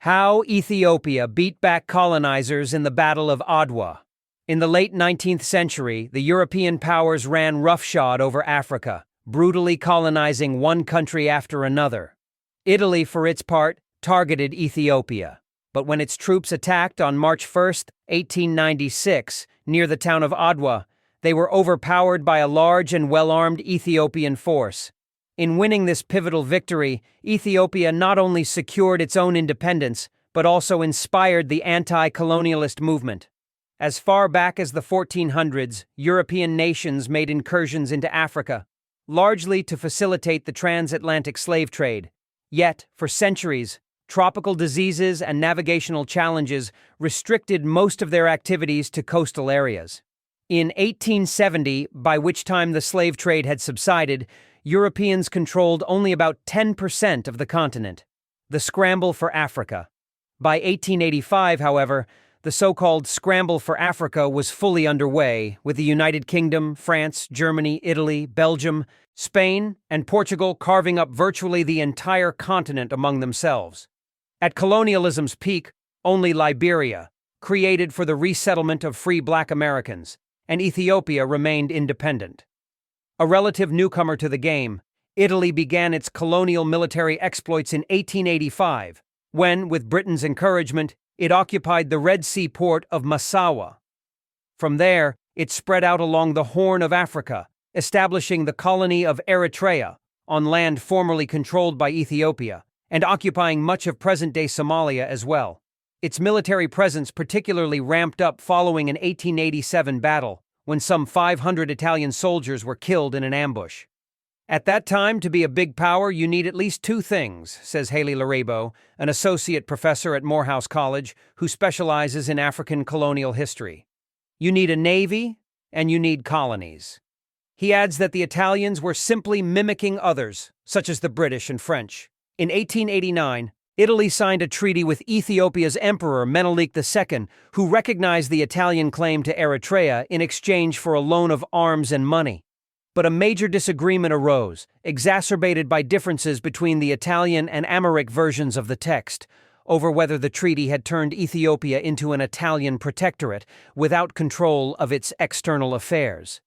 How Ethiopia beat back colonizers in the Battle of Adwa. In the late 19th century, the European powers ran roughshod over Africa, brutally colonizing one country after another. Italy, for its part, targeted Ethiopia. But when its troops attacked on March 1, 1896, near the town of Adwa, they were overpowered by a large and well-armed Ethiopian force. In winning this pivotal victory, Ethiopia not only secured its own independence, but also inspired the anti-colonialist movement. As far back as the 1400s, European nations made incursions into Africa, largely to facilitate the transatlantic slave trade. Yet, for centuries, tropical diseases and navigational challenges restricted most of their activities to coastal areas. In 1870, by which time the slave trade had subsided, Europeans controlled only about 10% of the continent. The scramble for Africa. By 1885, however, the so-called scramble for Africa was fully underway, with the United Kingdom, France, Germany, Italy, Belgium, Spain, and Portugal carving up virtually the entire continent among themselves. At colonialism's peak, only Liberia, created for the resettlement of free black Americans, and Ethiopia remained independent. A relative newcomer to the game, Italy began its colonial military exploits in 1885, when, with Britain's encouragement, it occupied the Red Sea port of Massawa. From there, it spread out along the Horn of Africa, establishing the colony of Eritrea, on land formerly controlled by Ethiopia, and occupying much of present-day Somalia as well. Its military presence particularly ramped up following an 1887 battle, when some 500 Italian soldiers were killed in an ambush. At that time, to be a big power, you need at least two things, says Haley Larabo, an associate professor at Morehouse College who specializes in African colonial history. You need a navy, and you need colonies. He adds that the Italians were simply mimicking others, such as the British and French. In 1889, Italy signed a treaty with Ethiopia's emperor Menelik II, who recognized the Italian claim to Eritrea in exchange for a loan of arms and money. But a major disagreement arose, exacerbated by differences between the Italian and Amharic versions of the text, over whether the treaty had turned Ethiopia into an Italian protectorate without control of its external affairs.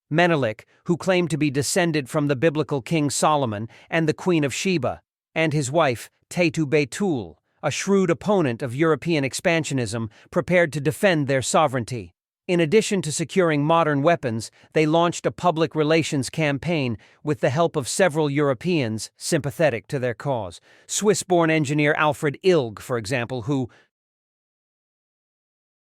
Menelik, who claimed to be descended from the biblical King Solomon and the Queen of Sheba, and his wife, Tetu Betul, a shrewd opponent of European expansionism, prepared to defend their sovereignty. In addition to securing modern weapons, they launched a public relations campaign with the help of several Europeans sympathetic to their cause. Swiss-born engineer Alfred Ilg, for example, who,